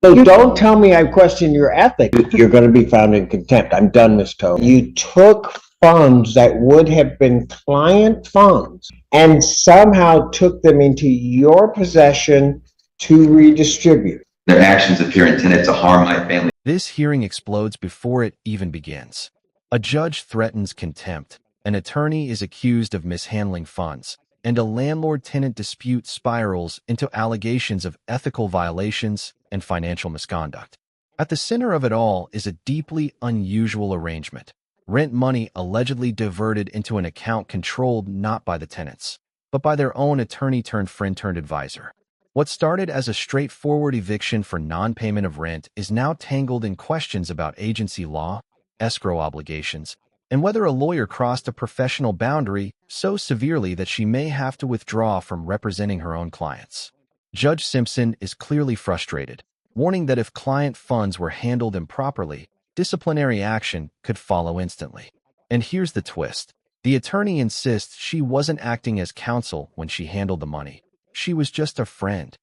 So don't tell me I question your ethic. You're going to be found in contempt. I'm done, Ms. Toad. You took funds that would have been client funds and somehow took them into your possession to redistribute. Their actions appear intended to harm my family. This hearing explodes before it even begins. A judge threatens contempt, an attorney is accused of mishandling funds, and a landlord-tenant dispute spirals into allegations of ethical violations and financial misconduct. At the center of it all is a deeply unusual arrangement. Rent money allegedly diverted into an account controlled not by the tenants, but by their own attorney-turned-friend-turned-advisor. What started as a straightforward eviction for non-payment of rent is now tangled in questions about agency law, escrow obligations, and whether a lawyer crossed a professional boundary so severely that she may have to withdraw from representing her own clients. Judge Simpson is clearly frustrated, warning that if client funds were handled improperly, disciplinary action could follow instantly. And here's the twist. The attorney insists she wasn't acting as counsel when she handled the money. She was just a friend.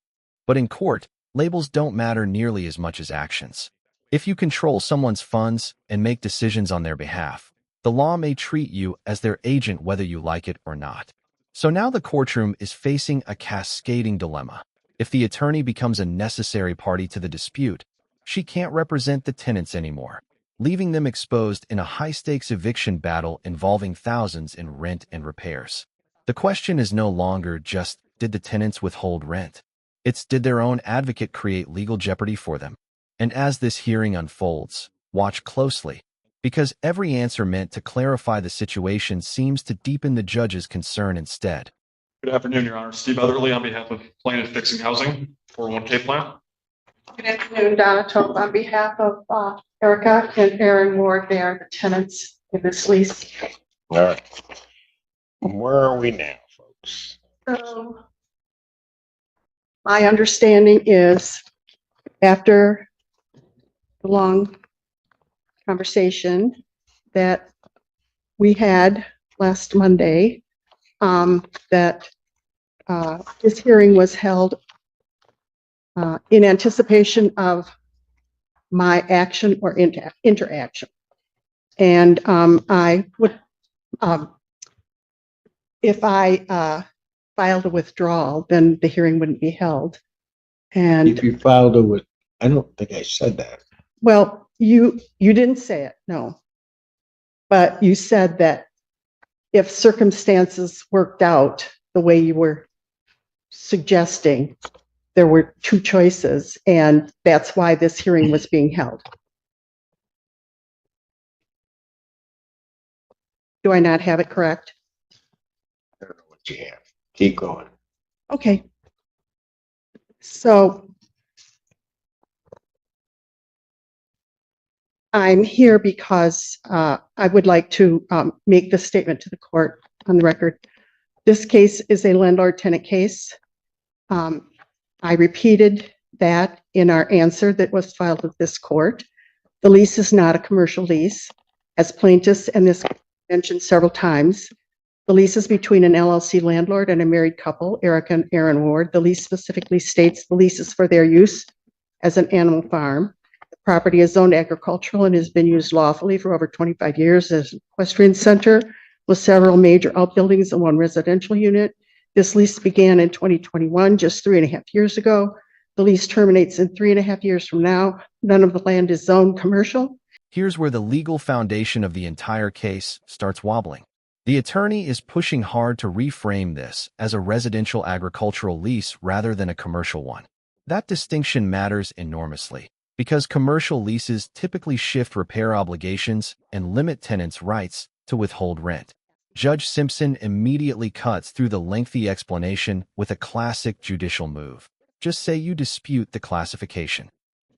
But in court, labels don't matter nearly as much as actions. If you control someone's funds and make decisions on their behalf, the law may treat you as their agent whether you like it or not. So now the courtroom is facing a cascading dilemma. If the attorney becomes a necessary party to the dispute, she can't represent the tenants anymore, leaving them exposed in a high-stakes eviction battle involving thousands in rent and repairs. The question is no longer just, did the tenants withhold rent? It's, did their own advocate create legal jeopardy for them? And as this hearing unfolds, watch closely, because every answer meant to clarify the situation seems to deepen the judge's concern instead. Good afternoon, Your Honor. Steve Otherly on behalf of Plaintiff Fixing Housing, 401k plan. Good afternoon, Donna Tope on behalf of Erica and Aaron Ward. They are the tenants in this lease. All right. Where are we now, folks? So my understanding is after the long conversation that we had last Monday, that this hearing was held in anticipation of my action or interaction. And I would, if I filed a withdrawal, then the hearing wouldn't be held. And If you filed a with, I don't think I said that. well, you didn't say it, no. But you said that if circumstances worked out the way you were suggesting, there were two choices, and that's why this hearing was being held. Do I not have it correct? I don't know what you have. Keep going. Okay. So I'm here because I would like to make this statement to the court on the record. This case is a landlord-tenant case. I repeated that in our answer that was filed with this court. The lease is not a commercial lease. As plaintiffs and this mentioned several times, the lease is between an LLC landlord and a married couple, Erica and Aaron Ward. The lease specifically states the lease is for their use as an animal farm. The property is zoned agricultural and has been used lawfully for over 25 years as an equestrian center with several major outbuildings and one residential unit. This lease began in 2021, just 3.5 years ago. The lease terminates in 3.5 years from now. None of the land is zoned commercial. Here's where the legal foundation of the entire case starts wobbling. The attorney is pushing hard to reframe this as a residential agricultural lease rather than a commercial one. That distinction matters enormously because commercial leases typically shift repair obligations and limit tenants' rights to withhold rent. Judge Simpson immediately cuts through the lengthy explanation with a classic judicial move. Just say you dispute the classification.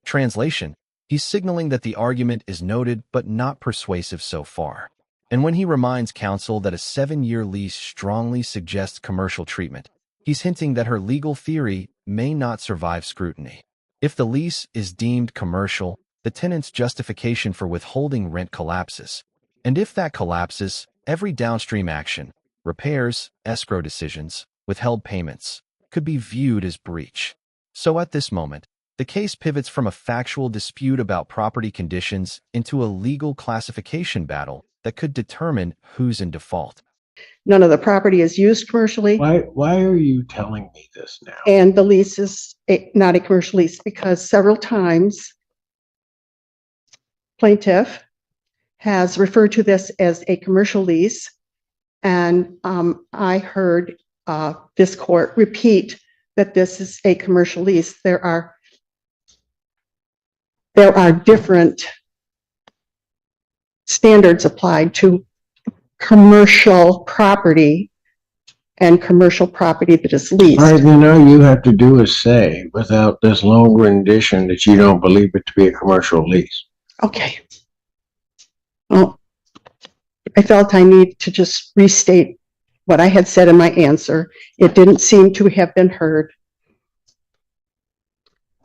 Translation, he's signaling that the argument is noted but not persuasive so far. And when he reminds counsel that a 7-year lease strongly suggests commercial treatment, he's hinting that her legal theory may not survive scrutiny. If the lease is deemed commercial, the tenant's justification for withholding rent collapses. And if that collapses, every downstream action, repairs, escrow decisions, withheld payments, could be viewed as breach. So at this moment, The case pivots from a factual dispute about property conditions into a legal classification battle that could determine who's in default. None of the property is used commercially, Why are you telling me this now? and the lease is not a commercial lease because several times plaintiff has referred to this as a commercial lease. And I heard this court repeat that this is a commercial lease. There are different standards applied to commercial property and commercial property that is leased. All right, then all you have to do is say, without this long rendition, that you don't believe it to be a commercial lease. Okay. Well, I felt I need to just restate what I had said in my answer. It didn't seem to have been heard.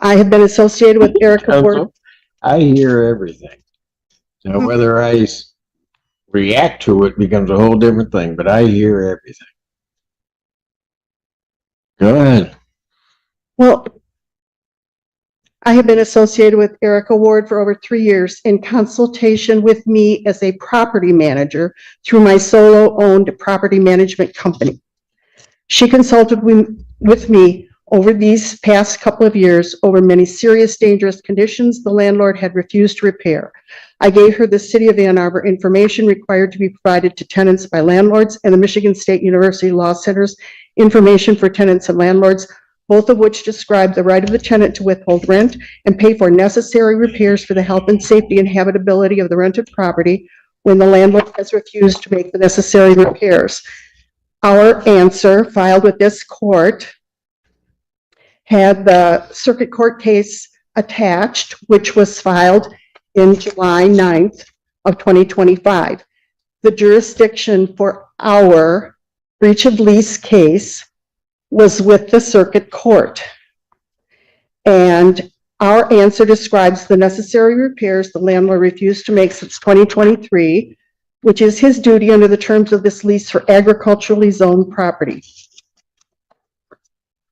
I have been associated with Erica Ward. Counsel, I hear everything. Now, whether I react to it becomes a whole different thing, but I hear everything. Go ahead. Well, I have been associated with Erica Ward for over 3 years in consultation with me as a property manager through my solo-owned property management company. She consulted with me over these past couple of years over many serious, dangerous conditions the landlord had refused to repair. I gave her the City of Ann Arbor information required to be provided to tenants by landlords and the Michigan State University Law Center's information for tenants and landlords, both of which describe the right of the tenant to withhold rent and pay for necessary repairs for the health and safety and habitability of the rented property when the landlord has refused to make the necessary repairs. Our answer filed with this court had the circuit court case attached, which was filed in July 9th of 2025. The jurisdiction for our breach of lease case was with the circuit court. And our answer describes the necessary repairs the landlord refused to make since 2023, which is his duty under the terms of this lease for agriculturally zoned property.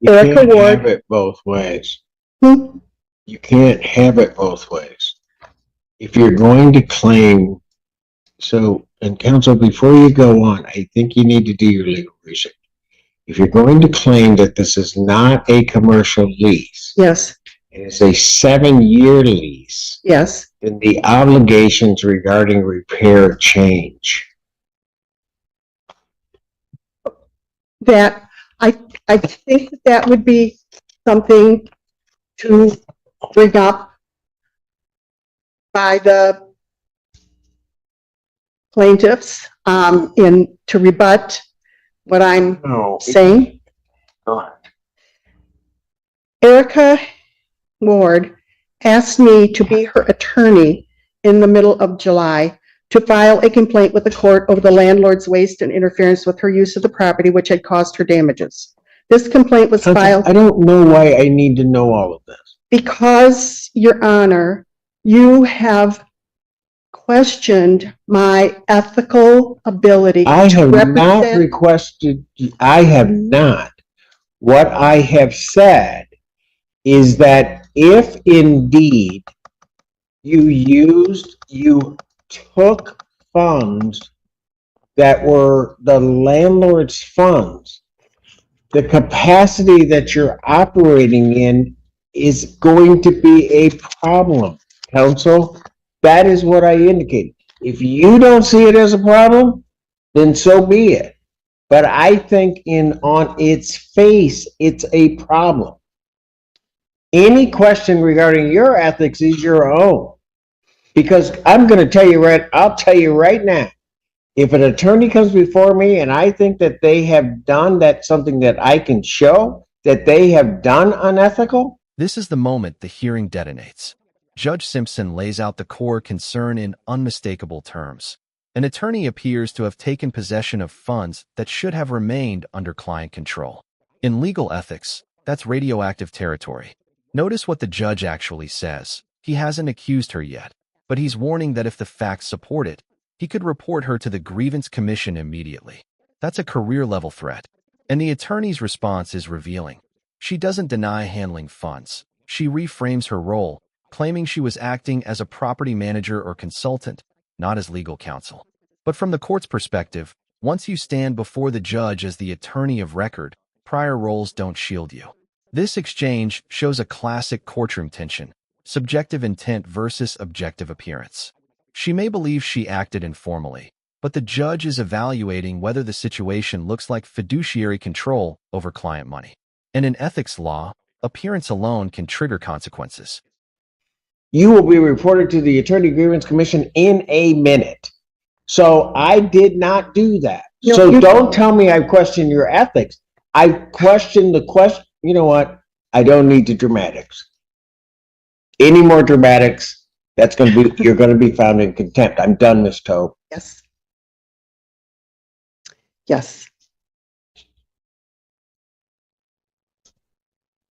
You Erica can't Ward. have it both ways. You can't have it both ways. If you're going to claim, and counsel, before you go on, I think you need to do your legal research. If you're going to claim that this is not a commercial lease, Yes, and it's a 7-year lease, yes. then the obligations regarding repair change. That, I think that would be something to bring up by the plaintiffs to rebut what I'm No. saying. Go ahead. Erica Ward asked me to be her attorney in the middle of July to file a complaint with the court over the landlord's waste and interference with her use of the property, which had caused her damages. This complaint was Counsel, filed I don't know why I need to know all of this. because, Your Honor, you have questioned my ethical ability I to have not represent. requested, I have not. What I have said is that if indeed you took funds that were the landlord's funds, the capacity that you're operating in is going to be a problem, counsel. That is what I indicated. If you don't see it as a problem, then so be it. But I think on its face, it's a problem. Any question regarding your ethics is your own. Because I'll tell you right now, if an attorney comes before me and I think that they have done something that I can show that they have done unethical. This is the moment the hearing detonates. Judge Simpson lays out the core concern in unmistakable terms. An attorney appears to have taken possession of funds that should have remained under client control. In legal ethics, that's radioactive territory. Notice what the judge actually says. He hasn't accused her yet, but he's warning that if the facts support it, he could report her to the Grievance Commission immediately. That's a career-level threat. And the attorney's response is revealing. She doesn't deny handling funds. she reframes her role, claiming she was acting as a property manager or consultant, not as legal counsel. But from the court's perspective, once you stand before the judge as the attorney of record, prior roles don't shield you. This exchange shows a classic courtroom tension, subjective intent versus objective appearance. She may believe she acted informally, but the judge is evaluating whether the situation looks like fiduciary control over client money. And in ethics law, appearance alone can trigger consequences. You will be reported to the Attorney Grievance Commission in a minute. So I did not do that. No, So you- don't tell me I question your ethics. I question the question. You know what? I don't need the dramatics. Any more dramatics, you're going to be found in contempt. I'm done, Ms. Tope. Yes. Yes.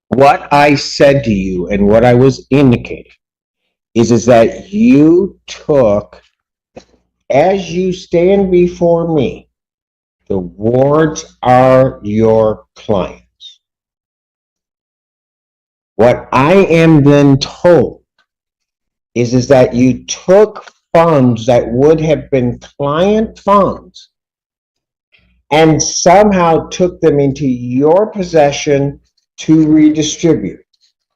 What I said to you and what I was indicating is that you took, as you stand before me, the wards are your clients. What I am then told is that you took funds that would have been client funds and somehow took them into your possession to redistribute.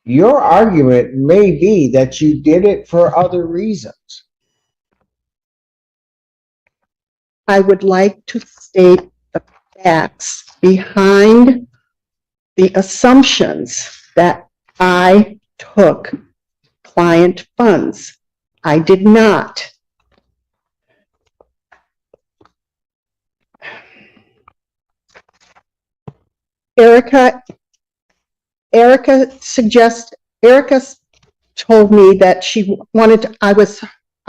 Your argument may be that you did it for other reasons. I would like to state the facts behind the assumptions that I took client funds. I did not. Erica told me that she wanted to, I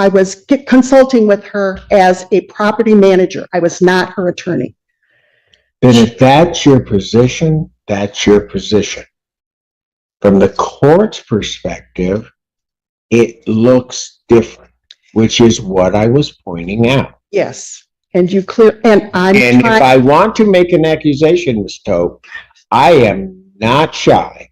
was consulting with her as a property manager. I was not her attorney. Then if that's your position, that's your position. From the court's perspective, it looks different, which is what I was pointing out. Yes, and you clear, and I'm And if trying, I want to make an accusation, Ms. Tope, I am not shy.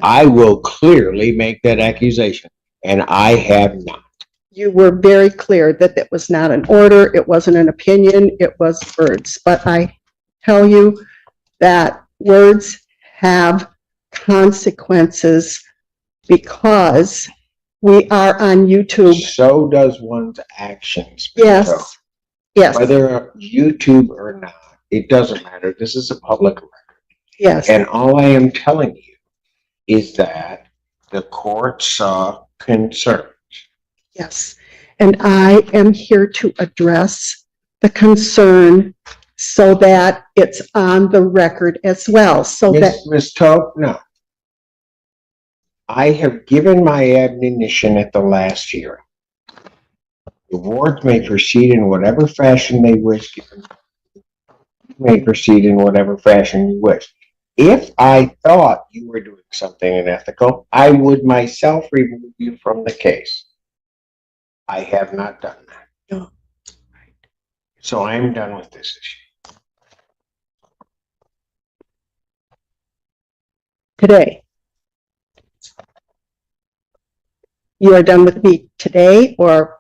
I will clearly make that accusation, and I have not. you were very clear that it was not an order, it wasn't an opinion, it was words. But I tell you that words have consequences because we are on YouTube. So does one's actions, Ms. Tope. Yes, yes, Whether YouTube or not, it doesn't matter. This is a public record. yes. And all I am telling you is that the court saw concern. Yes, and I am here to address the concern so that it's on the record as well, so that, Ms. Tope, no. I have given my admonition at the last hearing. The wards may proceed in whatever fashion they wish. May proceed in whatever fashion you wish. If I thought you were doing something unethical, I would myself remove you from the case. I have not done that. No. So I'm done with this issue. today. You are done with me today, or?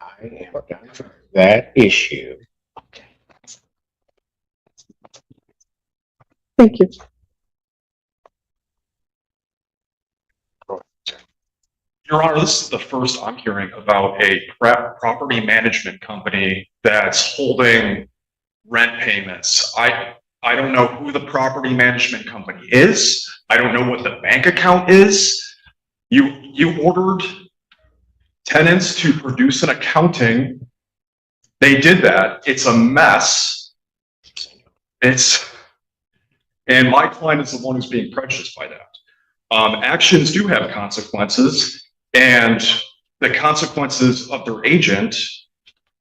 I am done with that issue. Okay. Thank you. Your Honor, this is the first I'm hearing about a property management company that's holding rent payments. I don't know who the property management company is. I don't know what the bank account is. You ordered tenants to produce an accounting. They did that. It's a mess. And my client is the one who's being prejudiced by that. Actions do have consequences, and the consequences of their agent,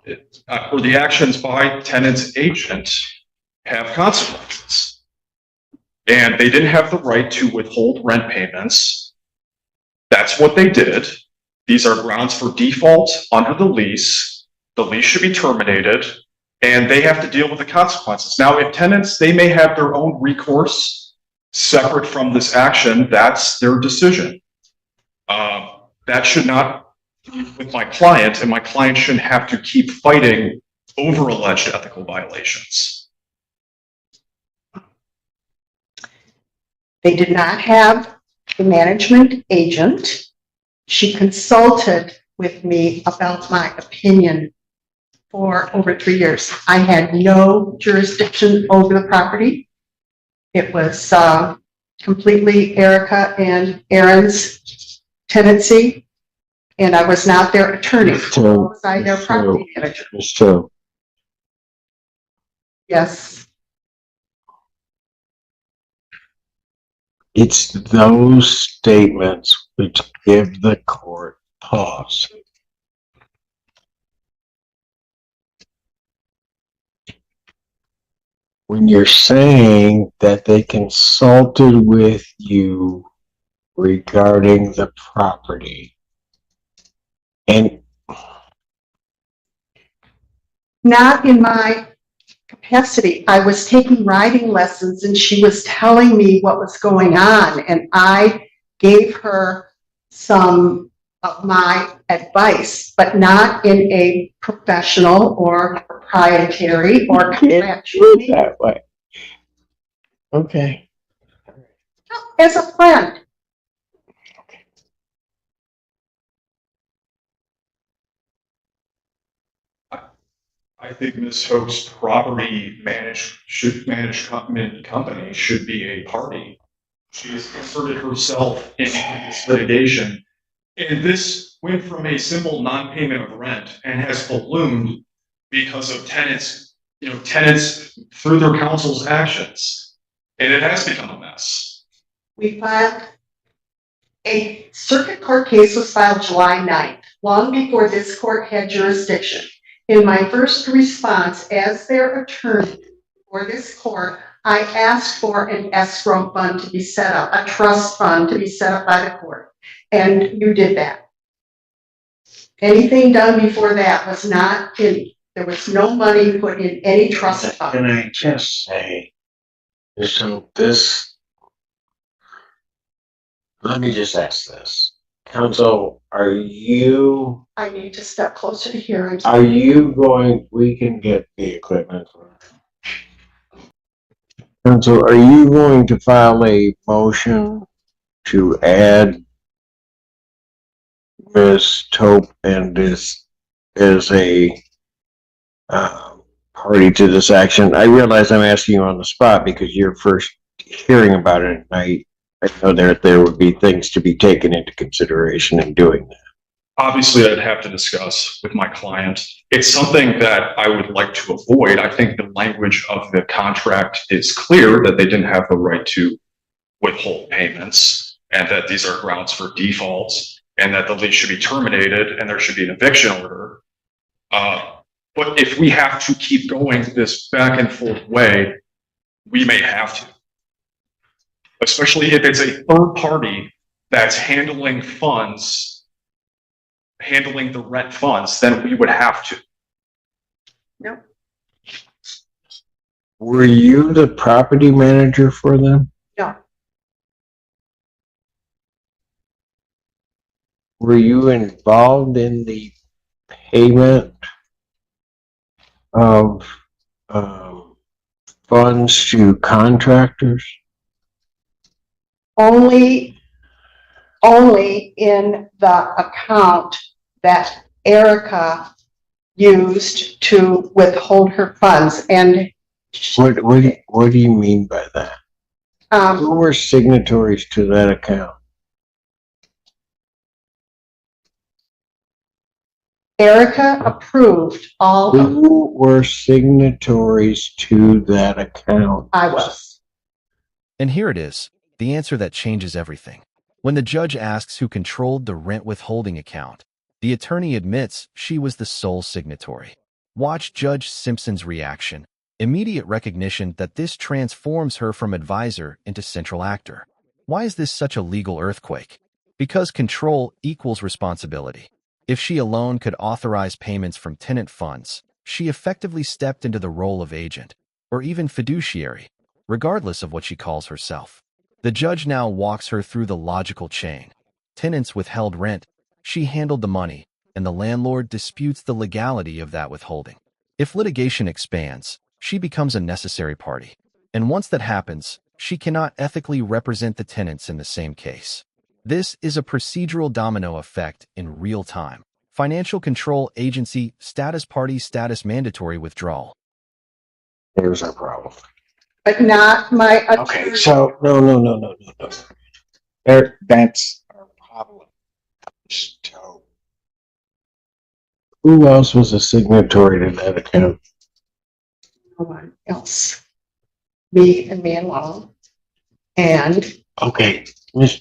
or the actions by tenant's agent, have consequences. And they didn't have the right to withhold rent payments. That's what they did. These are grounds for default under the lease. The lease should be terminated, and they have to deal with the consequences. Now, if tenants, they may have their own recourse separate from this action, that's their decision. That should not be with my client, and my client shouldn't have to keep fighting over alleged ethical violations. They did not have a management agent. She consulted with me about my opinion for over 3 years. I had no jurisdiction over the property. It was completely Erica and Aaron's tenancy, and I was not their attorney. So, Was I their property manager? So, Yes. it's those statements which give the court pause. When you're saying that they consulted with you regarding the property, and Not in my capacity. I was taking writing lessons and she was telling me what was going on, and I gave her some of my advice, but not in a professional or proprietary or contractual manner. that way. Okay. As a friend. I think Ms. Hope's property company should be a party. She has inserted herself in this litigation. And this went from a simple non-payment of rent and has ballooned because of tenants through their counsel's actions. And it has become a mess. We filed a circuit court case was filed July 9th, long before this court had jurisdiction. In my first response as their attorney for this court, I asked for an escrow fund to be set up, a trust fund to be set up by the court. And you did that. Anything done before that was not in, there was no money put in any trust fund. Can I just say, so this, let me just ask this. Counsel, I need to step closer to here. are you going, we can get the equipment. Counsel, are you going to file a motion to add Ms. Tope and this as a party to this action? I realize I'm asking you on the spot because you're first hearing about it, and I know there would be things to be taken into consideration in doing that. Obviously, I'd have to discuss with my client. It's something that I would like to avoid. I think the language of the contract is clear that they didn't have the right to withhold payments and that these are grounds for defaults and that the lease should be terminated and there should be an eviction order. But if we have to keep going this back and forth way, we may have to. Especially if it's a third party that's handling the rent funds, then we would have to. No. Were you the property manager for them? No. Were you involved in the payment of funds to contractors? Only in the account that Erica used to withhold her funds. And What do you mean by that? Who were signatories to that account? Erica approved all of, Who were signatories to that account? I was. And here it is, the answer that changes everything. When the judge asks who controlled the rent withholding account, the attorney admits she was the sole signatory. Watch Judge Simpson's reaction. Immediate recognition that this transforms her from advisor into central actor. Why is this such a legal earthquake? Because control equals responsibility. If she alone could authorize payments from tenant funds, she effectively stepped into the role of agent, or even fiduciary, regardless of what she calls herself. The judge now walks her through the logical chain. Tenants withheld rent, she handled the money, and the landlord disputes the legality of that withholding. If litigation expands, she becomes a necessary party. And once that happens, she cannot ethically represent the tenants in the same case. This is a procedural domino effect in real time. Financial control agency, status party, status mandatory withdrawal. There's our problem. But not my Okay, attorney. so, no. That's our problem. So, who else was a signatory to that account? No one else. Me and me alone. And Okay, Miss,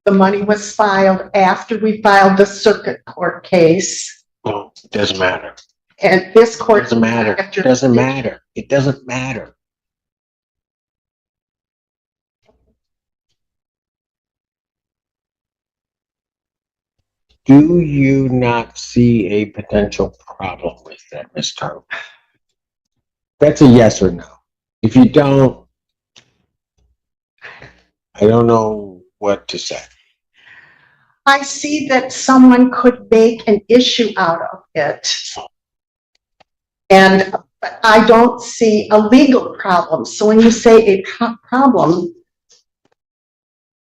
the money was filed after we filed the circuit court case. no, it doesn't matter. And this court. Doesn't matter. It doesn't matter. It doesn't matter. Do you not see a potential problem with that, Ms. Tarver? That's a yes or no. If you don't, I don't know what to say. I see that someone could make an issue out of it. And I don't see a legal problem. So when you say a problem,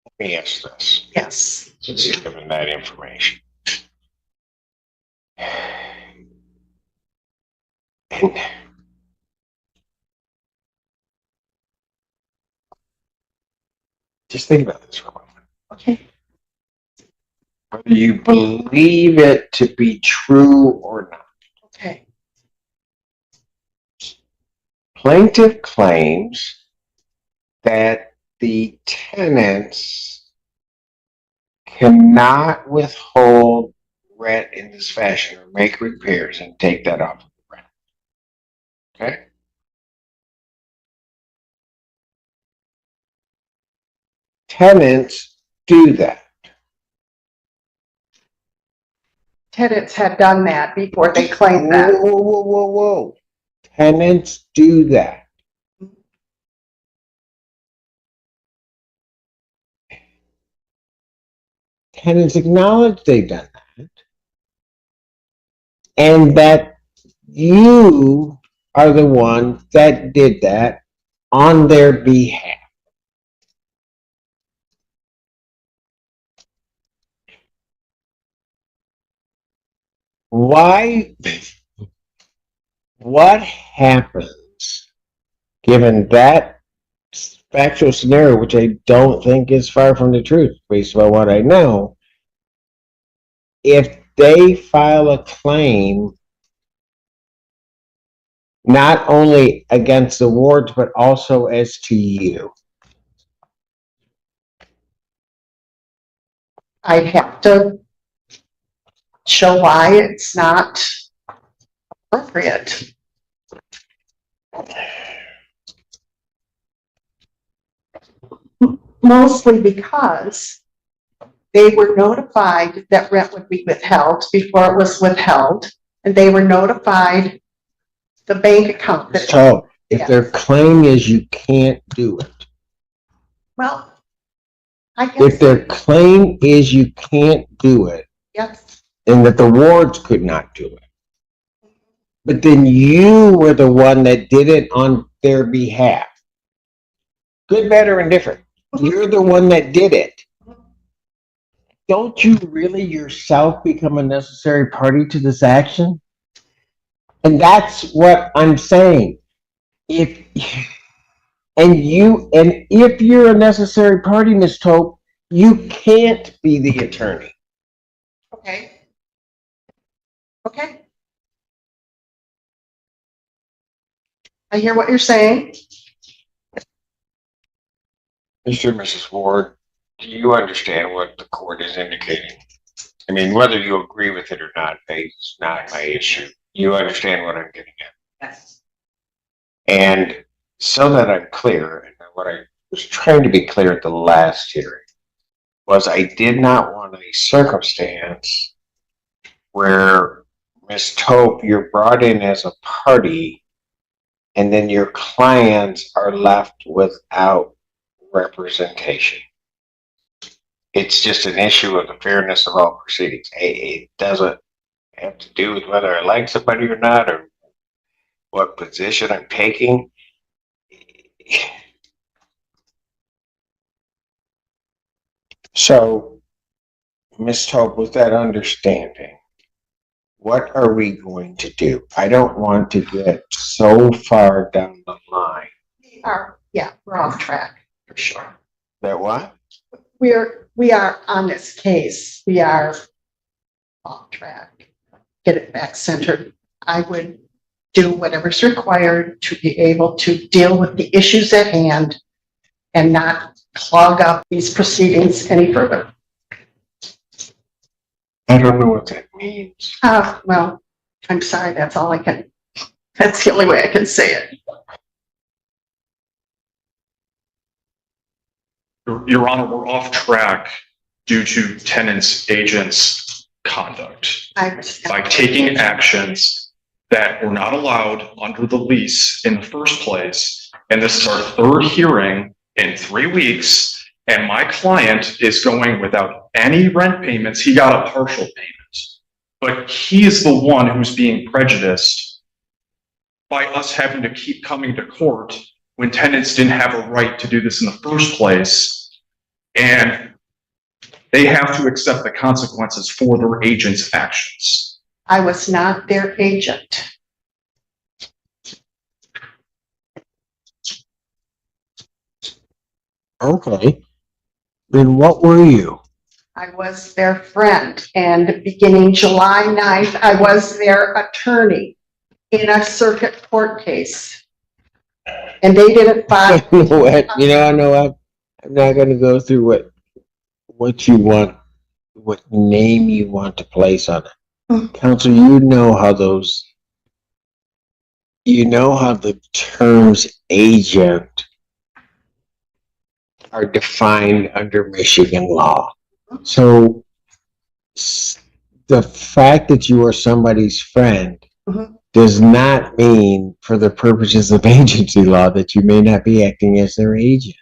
Let me ask this, yes. since you're given that information. And just think about this for a moment. Okay. Whether you believe it to be true or not. Okay. Plaintiff claims that the tenants cannot withhold rent in this fashion or make repairs and take that off of the rent. Okay? Tenants do that. Tenants had done that before they claimed that. Whoa. Tenants do that. Tenants acknowledge they've done that. And that you are the one that did that on their behalf. Why? What happens given that factual scenario, which I don't think is far from the truth based on what I know, if they file a claim not only against the wards but also as to you? I'd have to show why it's not appropriate. Mostly because they were notified that rent would be withheld before it was withheld, and they were notified the bank account. So if their claim is you can't do it, Well, I if guess, their claim is you can't do it, yes, and that the wards could not do it, but then you were the one that did it on their behalf, good, bad, or indifferent, you're the one that did it. Don't you really yourself become a necessary party to this action? And that's what I'm saying. If you're a necessary party, Ms. Tope, you can't be the attorney. okay. I hear what you're saying. Mr. and Mrs. Ward, do you understand what the court is indicating? I mean, whether you agree with it or not, it's not my issue. You understand what I'm getting at? Yes. And so that I'm clear, and what I was trying to be clear at the last hearing was I did not want a circumstance where, Ms. Tope, you're brought in as a party and then your clients are left without representation. It's just an issue of the fairness of all proceedings. It doesn't have to do with whether I like somebody or not, or what position I'm taking. So, Ms. Tope, with that understanding, what are we going to do? I don't want to get so far down the line. We're off track for sure. That what? We are on this case. We are off track. Get it back centered. I would do whatever's required to be able to deal with the issues at hand and not clog up these proceedings any further. I don't know what that means. Well, I'm sorry, that's the only way I can say it. Your Honor, we're off track due to tenants' agents' conduct by taking actions that were not allowed under the lease in the first place. And this is our third hearing in 3 weeks. And my client is going without any rent payments. He got a partial payment, but he is the one who's being prejudiced by us having to keep coming to court when tenants didn't have a right to do this in the first place. And they have to accept the consequences for their agent's actions. I was not their agent. Okay. Then what were you? I was their friend, and beginning July 9th, I was their attorney in a circuit court case. And they didn't file. You know what? I'm not going to go through what you want, what name you want to place on it. Counsel, you know how the terms agent are defined under Michigan law. So the fact that you are somebody's friend does not mean, for the purposes of agency law, that you may not be acting as their agent.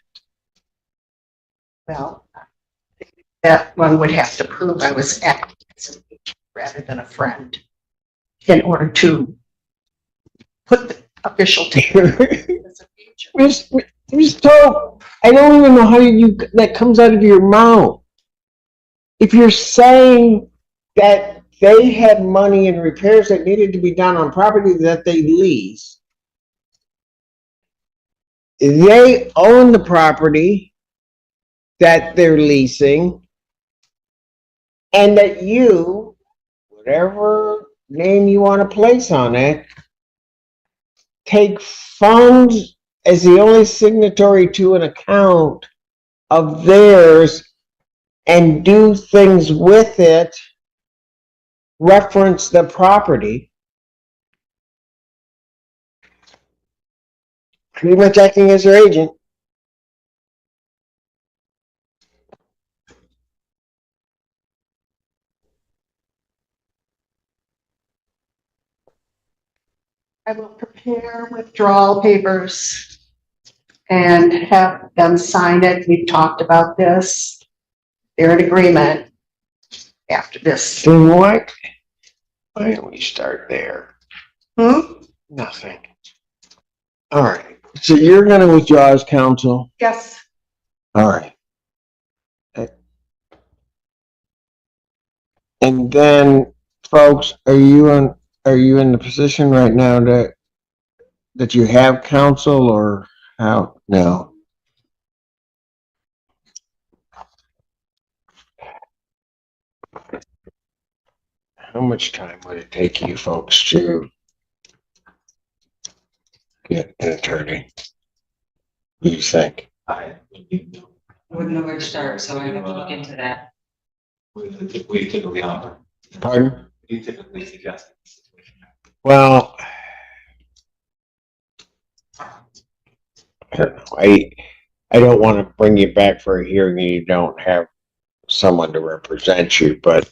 Well, that one would have to prove I was acting as an agent rather than a friend in order to put the official title as an agent. Ms. Tope, I don't even know how that comes out of your mouth. If you're saying that they had money and repairs that needed to be done on property that they lease, they own the property that they're leasing, and that you, whatever name you want to place on it, take funds as the only signatory to an account of theirs and do things with it, reference the property, pretty much acting as their agent. I will prepare withdrawal papers and have them sign it. We've talked about this. They're in agreement after this. Then what? Why don't we start there? Nothing. All right. So you're going to withdraw as counsel? Yes. All right. And then, folks, are you in the position right now that you have counsel, or how? No. How much time would it take you folks to get an attorney? What do you think? I wouldn't know where to start, so I have to look into that. We typically offer. Pardon? We typically suggest. Well, I don't know. I don't want to bring you back for a hearing and you don't have someone to represent you, but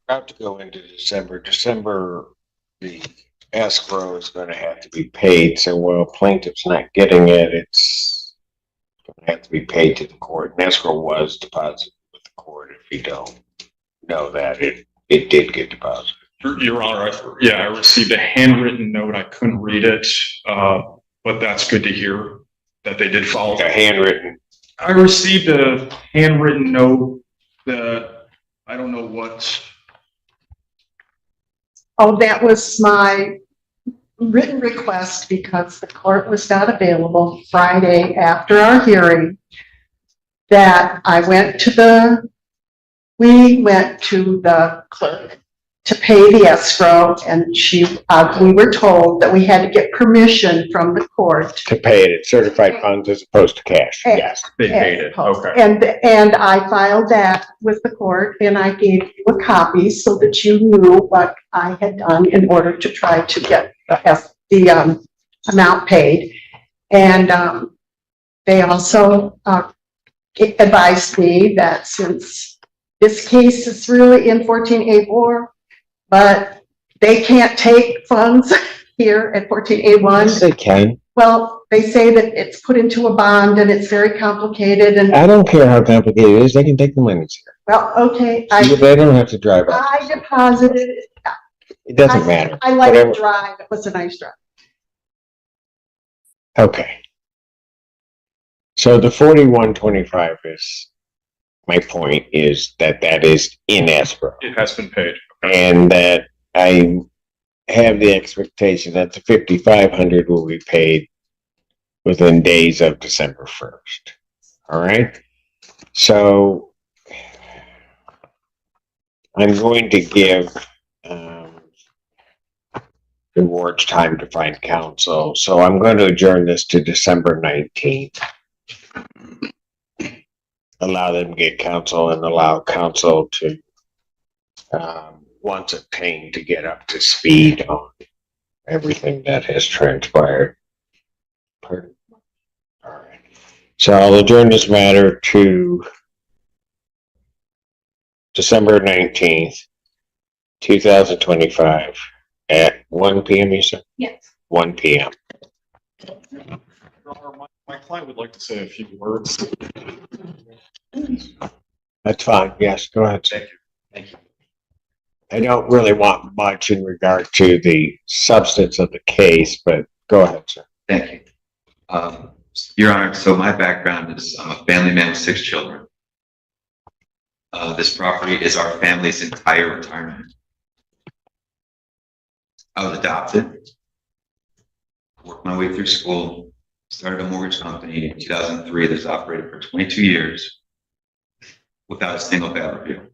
About to go into December, the escrow is gonna have to be paid, so while plaintiff's not getting it, it's gonna have to be paid to the court, and escrow was deposited with the court. If you don't know that, it did get deposited. Your Honor, I received a handwritten note. I couldn't read it, but that's good to hear that they did follow. A handwritten. I received a handwritten note that I don't know what. Oh, that was my written request because the court was not available Friday after our hearing. That we went to the clerk to pay the escrow, and we were told that we had to get permission from the court. To pay it in certified funds as opposed to cash, yes. They paid it, okay. And I filed that with the court, and I gave you a copy so that you knew what I had done in order to try to get the amount paid. And they also advised me that since this case is really in 14A4, but they can't take funds here at 14A1. Yes, they can. Well, they say that it's put into a bond and it's very complicated, and I don't care how complicated it is, they can take the money here. well, okay, They don't have to drive up. I deposited it. It doesn't matter. I like Whatever. the drive. It was a nice drive. Okay. So the 4125 is, my point is that is in escrow. It has been paid. And that I have the expectation that the 5,500 will be paid within days of December 1st. All right. So I'm going to give the wards time to find counsel. So I'm going to adjourn this to December 19th. Allow them to get counsel and allow counsel to, once obtained, to get up to speed on everything that has transpired. Pardon? All right. So I'll adjourn this matter to December 19th, 2025 at 1 p.m. you said? Yes. 1 p.m. Your Honor, my client would like to say a few words. That's fine. Yes, go ahead. Thank you. Thank you. I don't really want much in regard to the substance of the case, but go ahead, sir. Thank you. Your Honor, so my background is I'm a family man with 6 children. This property is our family's entire retirement. I was adopted, worked my way through school, started a mortgage company in 2003 that's operated for 22 years without a single bad review.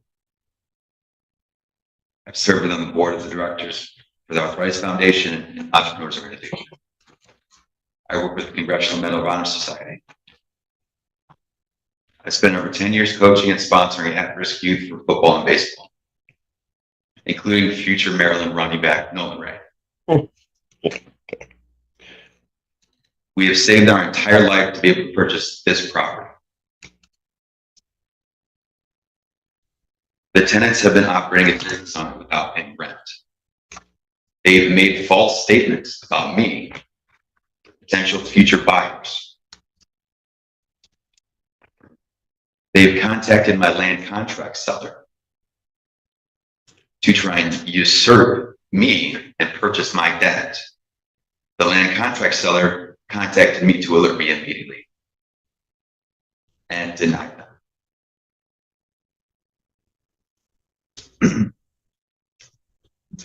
I've served on the board of the directors for the Arthritis Foundation and Entrepreneurs Organization. I work with the Congressional Medal of Honor Society. I spent over 10 years coaching and sponsoring at-risk youth for football and baseball, including future Maryland running back Nolan Ray. We have saved our entire life to be able to purchase this property. The tenants have been operating a business on it without paying rent. They've made false statements about me, potential future buyers. They've contacted my land contract seller to try and usurp me and purchase my debt. The land contract seller contacted me to alert me immediately and denied them.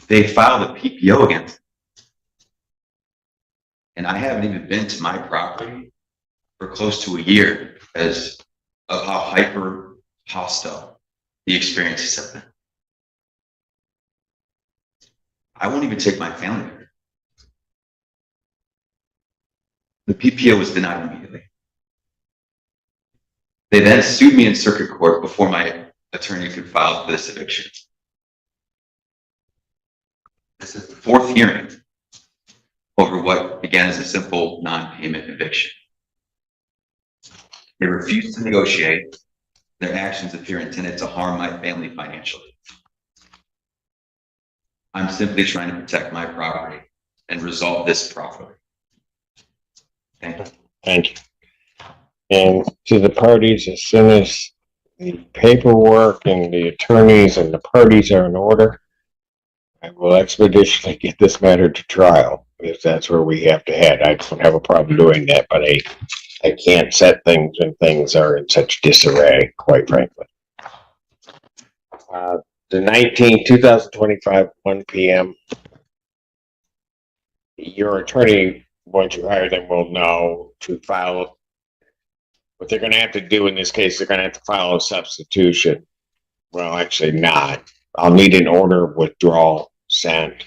They filed a PPO against me. And I haven't even been to my property for close to a year because of how hyper hostile the experiences have been. I won't even take my family there. The PPO was denied immediately. They then sued me in circuit court before my attorney could file for this eviction. This is the 4th hearing over what began as a simple non-payment eviction. They refused to negotiate. Their actions appear intended to harm my family financially. I'm simply trying to protect my property and resolve this properly. Okay? Thank you. And to the parties, as soon as the paperwork and the attorneys and the parties are in order, I will expeditiously get this matter to trial, if that's where we have to head. I don't have a problem doing that, but I can't set things when things are in such disarray, quite frankly. The 2025, 1 p.m. Your attorney, once you hire them, will know to file. What they're going to have to do in this case, they're going to have to file a substitution. Well, actually not. I'll need an order of withdrawal sent,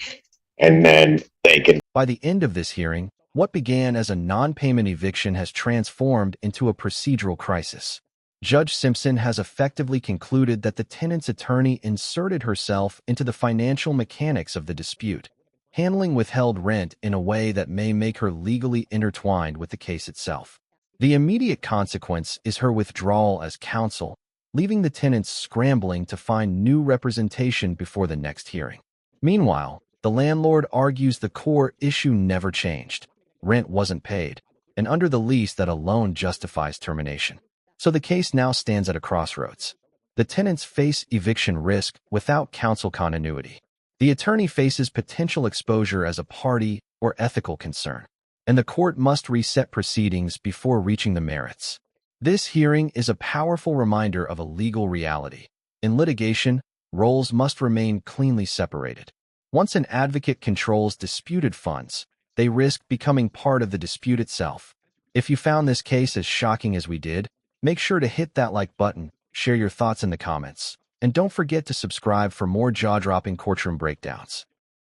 and then they can. By the end of this hearing, what began as a non-payment eviction has transformed into a procedural crisis. Judge Simpson has effectively concluded that the tenant's attorney inserted herself into the financial mechanics of the dispute, handling withheld rent in a way that may make her legally intertwined with the case itself. The immediate consequence is her withdrawal as counsel, leaving the tenants scrambling to find new representation before the next hearing. Meanwhile, the landlord argues the core issue never changed. Rent wasn't paid, and under the lease that alone justifies termination. So the case now stands at a crossroads. The tenants face eviction risk without counsel continuity. The attorney faces potential exposure as a party or ethical concern, and the court must reset proceedings before reaching the merits. This hearing is a powerful reminder of a legal reality. In litigation, roles must remain cleanly separated. Once an advocate controls disputed funds, they risk becoming part of the dispute itself. If you found this case as shocking as we did, make sure to hit that like button, share your thoughts in the comments, and don't forget to subscribe for more jaw-dropping courtroom breakdowns.